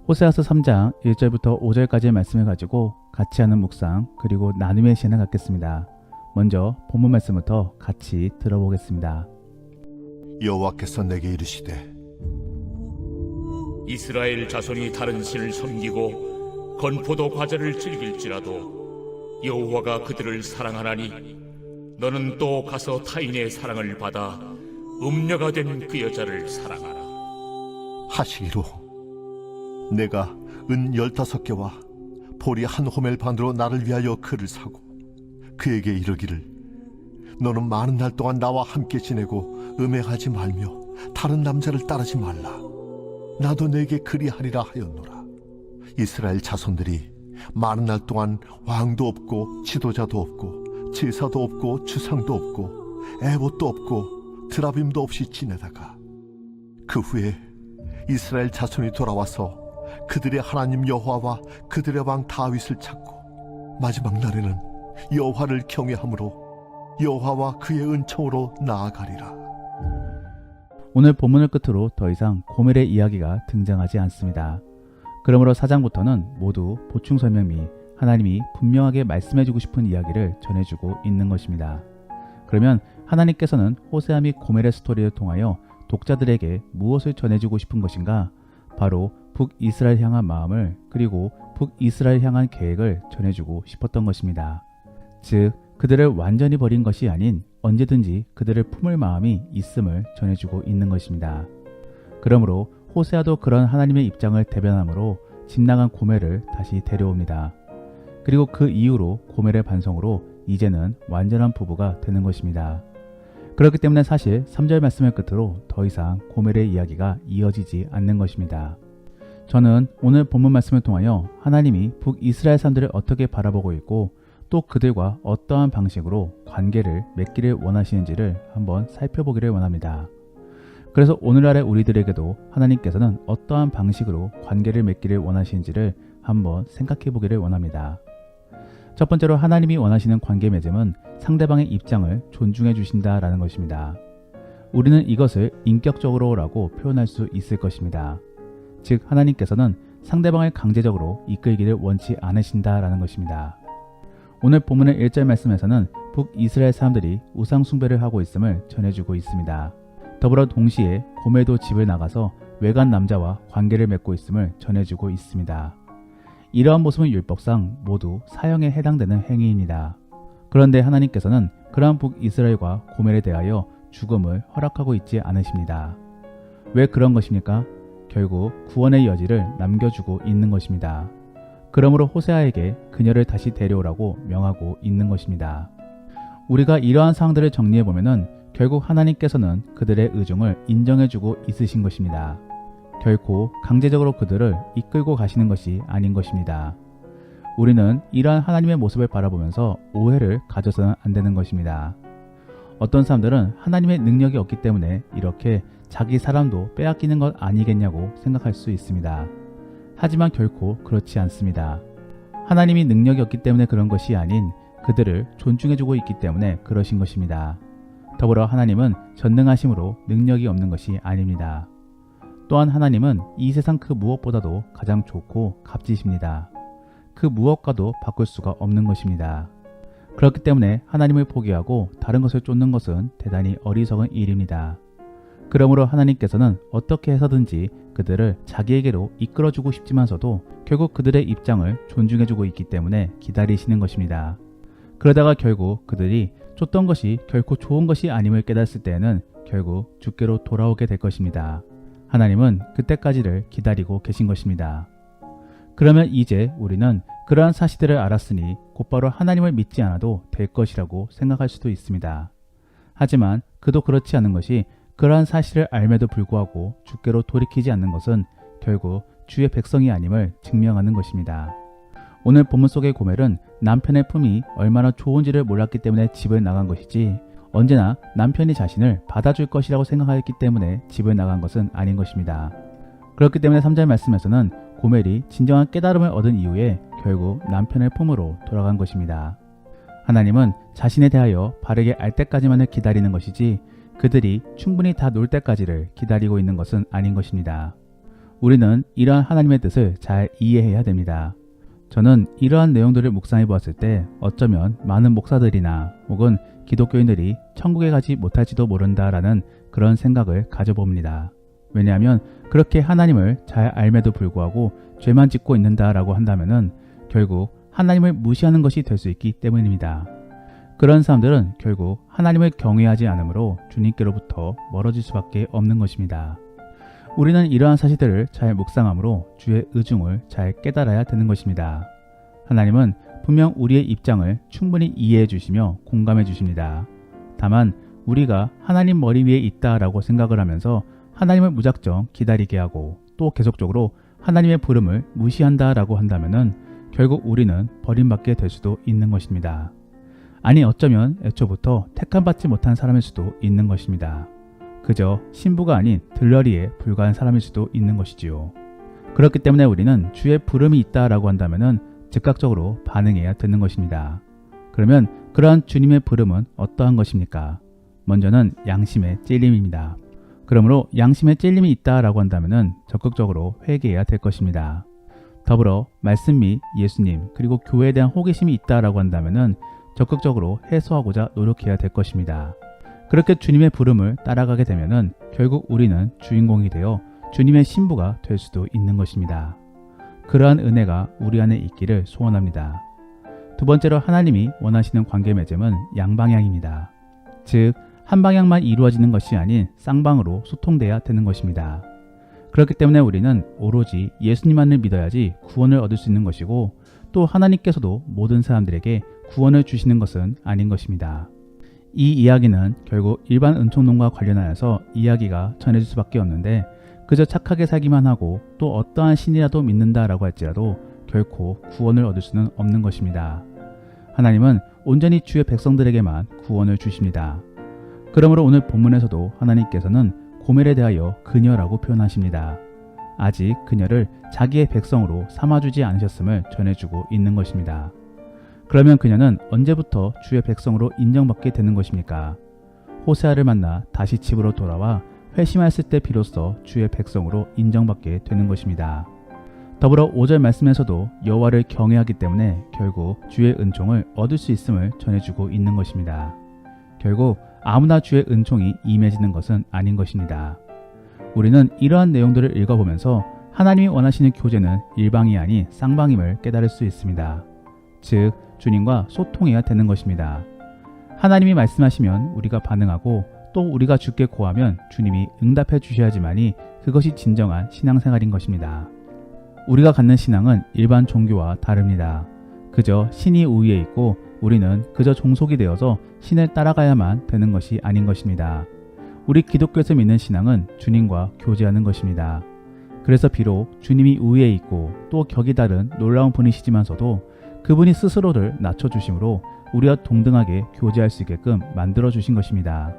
호세아서 3장 1절부터 5절까지의 말씀을 가지고 같이 하는 묵상 그리고 나눔의 시간을 갖겠습니다. 먼저 본문 말씀부터 같이 들어보겠습니다. 여호와께서 내게 이르시되 이스라엘 자손이 다른 신을 섬기고 건포도 과자를 즐길지라도 여호와가 그들을 사랑하나니 너는 또 가서 타인의 사랑을 받아 음녀가 된 그 여자를 사랑하라. 하시기로 내가 은 15개와 보리 한 호멜 반으로 나를 위하여 그를 사고 그에게 이르기를 너는 많은 날 동안 나와 함께 지내고 음행하지 말며 다른 남자를 따르지 말라. 나도 내게 그리하리라 하였노라. 이스라엘 자손들이 많은 날 동안 왕도 없고 지도자도 없고 제사도 없고 주상도 없고 에봇도 없고 드라빔도 없이 지내다가 그 후에 이스라엘 자손이 돌아와서 그들의 하나님 여호와와 그들의 왕 다윗을 찾고 마지막 날에는 여호와를 경외함으로 여호와와 그의 은총으로 나아가리라. 오늘 본문을 끝으로 더 이상 고멜의 이야기가 등장하지 않습니다. 그러므로 4장부터는 모두 보충 설명 및 하나님이 분명하게 말씀해주고 싶은 이야기를 전해주고 있는 것입니다. 그러면 하나님께서는 호세아 및 고멜의 스토리를 통하여 독자들에게 무엇을 전해주고 싶은 것인가? 바로 북이스라엘 향한 마음을 그리고 북이스라엘 향한 계획을 전해주고 싶었던 것입니다. 즉 그들을 완전히 버린 것이 아닌 언제든지 그들을 품을 마음이 있음을 전해주고 있는 것입니다. 그러므로 호세아도 그런 하나님의 입장을 대변함으로 집 나간 고멜을 다시 데려옵니다. 그리고 그 이후로 고멜의 반성으로 이제는 완전한 부부가 되는 것입니다. 그렇기 때문에 사실 3절 말씀을 끝으로 더 이상 고멜의 이야기가 이어지지 않는 것입니다. 저는 오늘 본문 말씀을 통하여 하나님이 북이스라엘 사람들을 어떻게 바라보고 있고 또 그들과 어떠한 방식으로 관계를 맺기를 원하시는지를 한번 살펴보기를 원합니다. 그래서 오늘날의 우리들에게도 하나님께서는 어떠한 방식으로 관계를 맺기를 원하시는지를 한번 생각해 보기를 원합니다. 첫 번째로 하나님이 원하시는 관계 맺음은 상대방의 입장을 존중해 주신다라는 것입니다. 우리는 이것을 인격적으로라고 표현할 수 있을 것입니다. 즉 하나님께서는 상대방을 강제적으로 이끌기를 원치 않으신다라는 것입니다. 오늘 본문의 1절 말씀에서는 북이스라엘 사람들이 우상 숭배를 하고 있음을 전해주고 있습니다. 더불어 동시에 고멜도 집을 나가서 외간 남자와 관계를 맺고 있음을 전해주고 있습니다. 이러한 모습은 율법상 모두 사형에 해당되는 행위입니다. 그런데 하나님께서는 그러한 북이스라엘과 고멜에 대하여 죽음을 허락하고 있지 않으십니다. 왜 그런 것입니까? 결국 구원의 여지를 남겨주고 있는 것입니다. 그러므로 호세아에게 그녀를 다시 데려오라고 명하고 있는 것입니다. 우리가 이러한 사항들을 정리해보면 결국 하나님께서는 그들의 의중을 인정해주고 있으신 것입니다. 결코 강제적으로 그들을 이끌고 가시는 것이 아닌 것입니다. 우리는 이러한 하나님의 모습을 바라보면서 오해를 가져서는 안 되는 것입니다. 어떤 사람들은 하나님의 능력이 없기 때문에 이렇게 자기 사람도 빼앗기는 것 아니겠냐고 생각할 수 있습니다. 하지만 결코 그렇지 않습니다. 하나님이 능력이 없기 때문에 그런 것이 아닌 그들을 존중해주고 있기 때문에 그러신 것입니다. 더불어 하나님은 전능하심으로 능력이 없는 것이 아닙니다. 또한 하나님은 이 세상 그 무엇보다도 가장 좋고 값지십니다. 그 무엇과도 바꿀 수가 없는 것입니다. 그렇기 때문에 하나님을 포기하고 다른 것을 쫓는 것은 대단히 어리석은 일입니다. 그러므로 하나님께서는 어떻게 해서든지 그들을 자기에게로 이끌어주고 싶지만서도 결국 그들의 입장을 존중해주고 있기 때문에 기다리시는 것입니다. 그러다가 결국 그들이 쫓던 것이 결코 좋은 것이 아님을 깨달았을 때에는 결국 주께로 돌아오게 될 것입니다. 하나님은 그때까지를 기다리고 계신 것입니다. 그러면 이제 우리는 그러한 사실들을 알았으니 곧바로 하나님을 믿지 않아도 될 것이라고 생각할 수도 있습니다. 하지만 그도 그렇지 않은 것이 그러한 사실을 알매도 불구하고 주께로 돌이키지 않는 것은 결국 주의 백성이 아님을 증명하는 것입니다. 오늘 본문 속의 고멜은 남편의 품이 얼마나 좋은지를 몰랐기 때문에 집을 나간 것이지 언제나 남편이 자신을 받아줄 것이라고 생각했기 때문에 집을 나간 것은 아닌 것입니다. 그렇기 때문에 3절 말씀에서는 고멜이 진정한 깨달음을 얻은 이후에 결국 남편의 품으로 돌아간 것입니다. 하나님은 자신에 대하여 바르게 알 때까지만을 기다리는 것이지 그들이 충분히 다 놀 때까지를 기다리고 있는 것은 아닌 것입니다. 우리는 이러한 하나님의 뜻을 잘 이해해야 됩니다. 저는 이러한 내용들을 묵상해 보았을 때 어쩌면 많은 목사들이나 혹은 기독교인들이 천국에 가지 못할지도 모른다라는 그런 생각을 가져봅니다. 왜냐하면 그렇게 하나님을 잘 알매도 불구하고 죄만 짓고 있는다라고 한다면은 결국 하나님을 무시하는 것이 될 수 있기 때문입니다. 그런 사람들은 결국 하나님을 경외하지 않으므로 주님께로부터 멀어질 수밖에 없는 것입니다. 우리는 이러한 사실들을 잘 묵상함으로 주의 의중을 잘 깨달아야 되는 것입니다. 하나님은 분명 우리의 입장을 충분히 이해해 주시며 공감해 주십니다. 다만 우리가 하나님 머리 위에 있다라고 생각을 하면서 하나님을 무작정 기다리게 하고 또 계속적으로 하나님의 부름을 무시한다라고 한다면은 결국 우리는 버림받게 될 수도 있는 것입니다. 아니 어쩌면 애초부터 택함받지 못한 사람일 수도 있는 것입니다. 그저 신부가 아닌 들러리에 불과한 사람일 수도 있는 것이지요. 그렇기 때문에 우리는 주의 부름이 있다라고 한다면은 즉각적으로 반응해야 되는 것입니다. 그러면 그러한 주님의 부름은 어떠한 것입니까? 먼저는 양심의 찔림입니다. 그러므로 양심의 찔림이 있다라고 한다면은 적극적으로 회개해야 될 것입니다. 더불어 말씀 및 예수님 그리고 교회에 대한 호기심이 있다라고 한다면은 적극적으로 해소하고자 노력해야 될 것입니다. 그렇게 주님의 부름을 따라가게 되면은 결국 우리는 주인공이 되어 주님의 신부가 될 수도 있는 것입니다. 그러한 은혜가 우리 안에 있기를 소원합니다. 두 번째로 하나님이 원하시는 관계 맺음은 양방향입니다. 즉, 한 방향만 이루어지는 것이 아닌 쌍방으로 소통돼야 되는 것입니다. 그렇기 때문에 우리는 오로지 예수님만을 믿어야지 구원을 얻을 수 있는 것이고 또 하나님께서도 모든 사람들에게 구원을 주시는 것은 아닌 것입니다. 이 이야기는 결국 일반 은총론과 관련하여서 이야기가 전해질 수밖에 없는데 그저 착하게 살기만 하고 또 어떠한 신이라도 믿는다라고 할지라도 결코 구원을 얻을 수는 없는 것입니다. 하나님은 온전히 주의 백성들에게만 구원을 주십니다. 그러므로 오늘 본문에서도 하나님께서는 고멜에 대하여 그녀라고 표현하십니다. 아직 그녀를 자기의 백성으로 삼아주지 않으셨음을 전해주고 있는 것입니다. 그러면 그녀는 언제부터 주의 백성으로 인정받게 되는 것입니까? 호세아를 만나 다시 집으로 돌아와 회심하였을 때 비로소 주의 백성으로 인정받게 되는 것입니다. 더불어 5절 말씀에서도 여호와를 경외하기 때문에 결국 주의 은총을 얻을 수 있음을 전해주고 있는 것입니다. 결국 아무나 주의 은총이 임해지는 것은 아닌 것입니다. 우리는 이러한 내용들을 읽어보면서 하나님이 원하시는 교제는 일방이 아닌 쌍방임을 깨달을 수 있습니다. 즉, 주님과 소통해야 되는 것입니다. 하나님이 말씀하시면 우리가 반응하고 또 우리가 주께 고하면 주님이 응답해 주셔야지만이 그것이 진정한 신앙생활인 것입니다. 우리가 갖는 신앙은 일반 종교와 다릅니다. 그저 신이 우위에 있고 우리는 그저 종속이 되어서 신을 따라가야만 되는 것이 아닌 것입니다. 우리 기독교에서 믿는 신앙은 주님과 교제하는 것입니다. 그래서 비록 주님이 우위에 있고 또 격이 다른 놀라운 분이시지만서도 그분이 스스로를 낮춰주심으로 우리와 동등하게 교제할 수 있게끔 만들어주신 것입니다.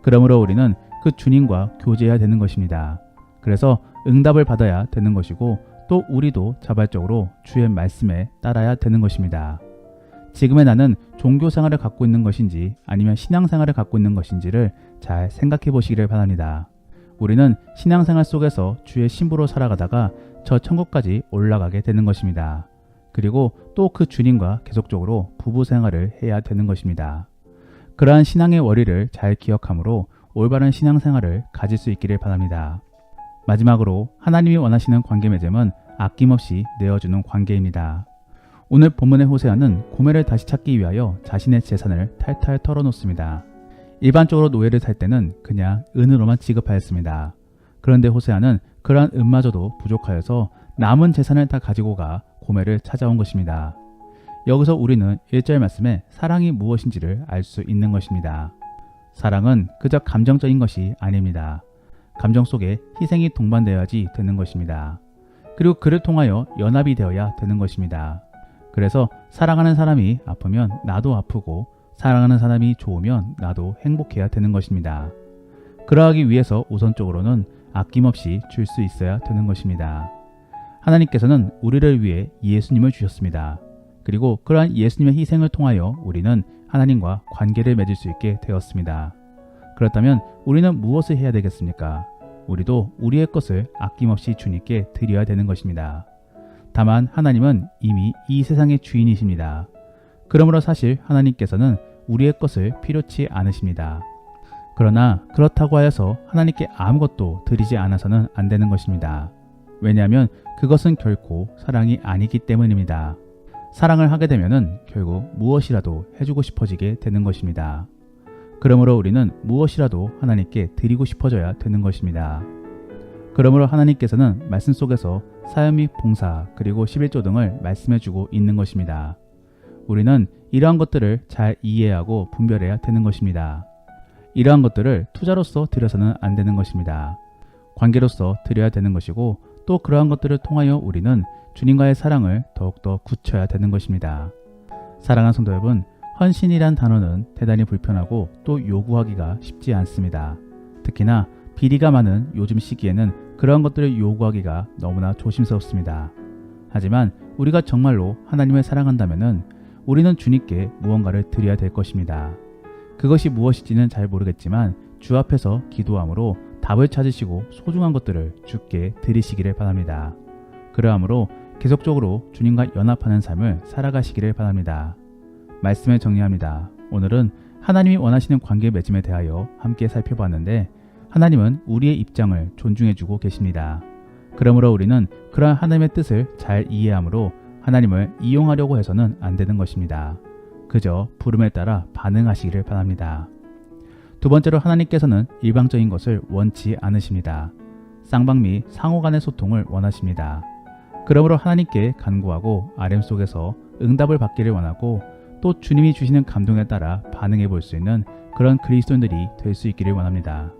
그러므로 우리는 그 주님과 교제해야 되는 것입니다. 그래서 응답을 받아야 되는 것이고 또 우리도 자발적으로 주의 말씀에 따라야 되는 것입니다. 지금의 나는 종교생활을 갖고 있는 것인지 아니면 신앙생활을 갖고 있는 것인지를 잘 생각해 보시기를 바랍니다. 우리는 신앙생활 속에서 주의 신부로 살아가다가 저 천국까지 올라가게 되는 것입니다. 그리고 또 그 주님과 계속적으로 부부생활을 해야 되는 것입니다. 그러한 신앙의 원리를 잘 기억하므로 올바른 신앙생활을 가질 수 있기를 바랍니다. 마지막으로 하나님이 원하시는 관계 맺음은 아낌없이 내어주는 관계입니다. 오늘 본문의 호세아는 고멜을 다시 찾기 위하여 자신의 재산을 탈탈 털어놓습니다. 일반적으로 노예를 살 때는 그냥 은으로만 지급하였습니다. 그런데 호세아는 그러한 은마저도 부족하여서 남은 재산을 다 가지고 가 고멜을 찾아온 것입니다. 여기서 우리는 1절 말씀에 사랑이 무엇인지를 알 수 있는 것입니다. 사랑은 그저 감정적인 것이 아닙니다. 감정 속에 희생이 동반되어야지 되는 것입니다. 그리고 그를 통하여 연합이 되어야 되는 것입니다. 그래서 사랑하는 사람이 아프면 나도 아프고 사랑하는 사람이 좋으면 나도 행복해야 되는 것입니다. 그러하기 위해서 우선적으로는 아낌없이 줄 수 있어야 되는 것입니다. 하나님께서는 우리를 위해 예수님을 주셨습니다. 그리고 그러한 예수님의 희생을 통하여 우리는 하나님과 관계를 맺을 수 있게 되었습니다. 그렇다면 우리는 무엇을 해야 되겠습니까? 우리도 우리의 것을 아낌없이 주님께 드려야 되는 것입니다. 다만 하나님은 이미 이 세상의 주인이십니다. 그러므로 사실 하나님께서는 우리의 것을 필요치 않으십니다. 그러나 그렇다고 하여서 하나님께 아무것도 드리지 않아서는 안 되는 것입니다. 왜냐하면 그것은 결코 사랑이 아니기 때문입니다. 사랑을 하게 되면은 결국 무엇이라도 해주고 싶어지게 되는 것입니다. 그러므로 우리는 무엇이라도 하나님께 드리고 싶어져야 되는 것입니다. 그러므로 하나님께서는 말씀 속에서 사역 및 봉사 그리고 11조 등을 말씀해주고 있는 것입니다. 우리는 이러한 것들을 잘 이해하고 분별해야 되는 것입니다. 이러한 것들을 투자로서 드려서는 안 되는 것입니다. 관계로서 드려야 되는 것이고 또 그러한 것들을 통하여 우리는 주님과의 사랑을 더욱더 굳혀야 되는 것입니다. 사랑하는 성도 여러분, 헌신이란 단어는 대단히 불편하고 또 요구하기가 쉽지 않습니다. 특히나 비리가 많은 요즘 시기에는 그러한 것들을 요구하기가 너무나 조심스럽습니다. 하지만 우리가 정말로 하나님을 사랑한다면 우리는 주님께 무언가를 드려야 될 것입니다. 그것이 무엇인지는 잘 모르겠지만 주 앞에서 기도함으로 답을 찾으시고 소중한 것들을 주께 드리시기를 바랍니다. 그러함으로 계속적으로 주님과 연합하는 삶을 살아가시기를 바랍니다. 말씀을 정리합니다. 오늘은 하나님이 원하시는 관계 맺음에 대하여 함께 살펴봤는데 하나님은 우리의 입장을 존중해주고 계십니다. 그러므로 우리는 그러한 하나님의 뜻을 잘 이해함으로 하나님을 이용하려고 해서는 안 되는 것입니다. 그저 부름에 따라 반응하시기를 바랍니다. 두 번째로 하나님께서는 일방적인 것을 원치 않으십니다. 쌍방 및 상호 간의 소통을 원하십니다. 그러므로 하나님께 간구하고 RM 속에서 응답을 받기를 원하고 또 주님이 주시는 감동에 따라 반응해 볼 수 있는 그런 그리스도인들이 될 수 있기를 원합니다.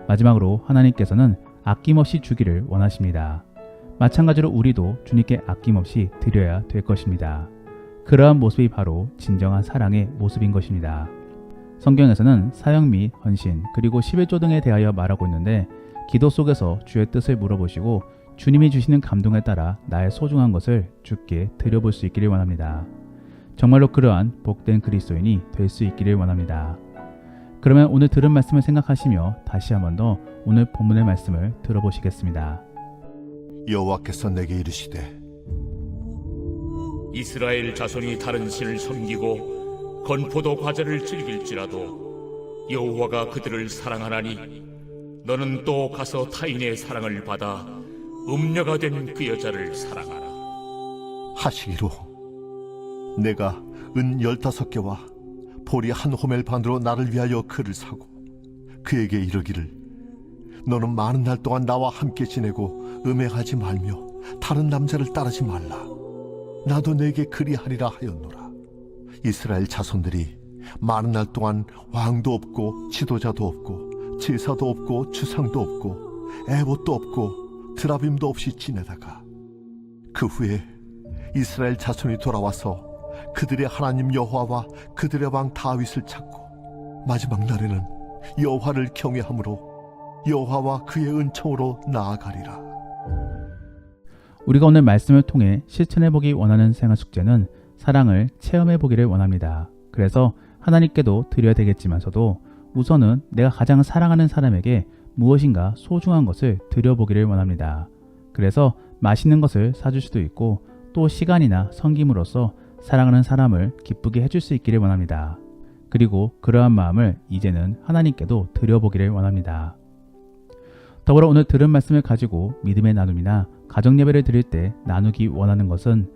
마지막으로 하나님께서는 아낌없이 주기를 원하십니다. 마찬가지로 우리도 주님께 아낌없이 드려야 될 것입니다. 그러한 모습이 바로 진정한 사랑의 모습인 것입니다. 성경에서는 사역 및 헌신 그리고 11조 등에 대하여 말하고 있는데 기도 속에서 주의 뜻을 물어보시고 주님이 주시는 감동에 따라 나의 소중한 것을 주께 드려볼 수 있기를 원합니다. 정말로 그러한 복된 그리스도인이 될 수 있기를 원합니다. 그러면 오늘 들은 말씀을 생각하시며 다시 한 번 더 오늘 본문의 말씀을 들어보시겠습니다. 여호와께서 내게 이르시되 이스라엘 자손이 다른 신을 섬기고 건포도 과자를 즐길지라도 여호와가 그들을 사랑하나니 너는 또 가서 타인의 사랑을 받아 음녀가 된 그 여자를 사랑하라. 하시기로 내가 은 15개와 보리 한 호멜 반으로 나를 위하여 그를 사고 그에게 이르기를 너는 많은 날 동안 나와 함께 지내고 음행하지 말며 다른 남자를 따르지 말라. 나도 내게 그리하리라 하였노라. 이스라엘 자손들이 많은 날 동안 왕도 없고 지도자도 없고 제사도 없고 주상도 없고 에봇도 없고 드라빔도 없이 지내다가 그 후에 이스라엘 자손이 돌아와서 그들의 하나님 여호와와 그들의 왕 다윗을 찾고 마지막 날에는 여호와를 경외함으로 여호와와 그의 은총으로 나아가리라. 우리가 오늘 말씀을 통해 실천해보기 원하는 생활 숙제는 사랑을 체험해보기를 원합니다. 그래서 하나님께도 드려야 되겠지만서도 우선은 내가 가장 사랑하는 사람에게 무엇인가 소중한 것을 드려보기를 원합니다. 그래서 맛있는 것을 사줄 수도 있고 또 시간이나 섬김으로써 사랑하는 사람을 기쁘게 해줄 수 있기를 원합니다. 그리고 그러한 마음을 이제는 하나님께도 드려보기를 원합니다. 더불어 오늘 들은 말씀을 가지고 믿음의 나눔이나 가정예배를 드릴 때 나누기 원하는 것은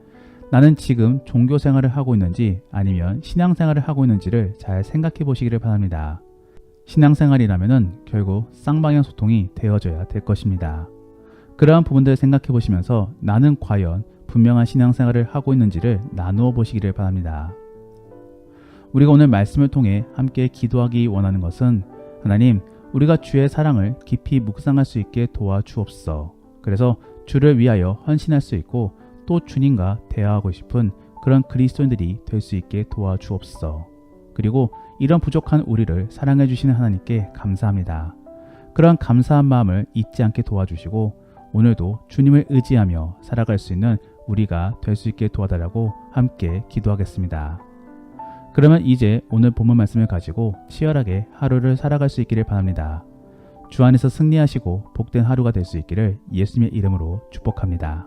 나는 지금 종교생활을 하고 있는지 아니면 신앙생활을 하고 있는지를 잘 생각해 보시기를 바랍니다. 신앙생활이라면 결국 쌍방향 소통이 되어져야 될 것입니다. 그러한 부분들을 생각해 보시면서 나는 과연 분명한 신앙생활을 하고 있는지를 나누어 보시기를 바랍니다. 우리가 오늘 말씀을 통해 함께 기도하기 원하는 것은 하나님, 우리가 주의 사랑을 깊이 묵상할 수 있게 도와주옵소서. 그래서 주를 위하여 헌신할 수 있고 또 주님과 대화하고 싶은 그런 그리스도인들이 될 수 있게 도와주옵소서. 그리고 이런 부족한 우리를 사랑해 주시는 하나님께 감사합니다. 그런 감사한 마음을 잊지 않게 도와주시고 오늘도 주님을 의지하며 살아갈 수 있는 우리가 될 수 있게 도와달라고 함께 기도하겠습니다. 그러면 이제 오늘 본문 말씀을 가지고 치열하게 하루를 살아갈 수 있기를 바랍니다. 주 안에서 승리하시고 복된 하루가 될 수 있기를 예수님의 이름으로 축복합니다.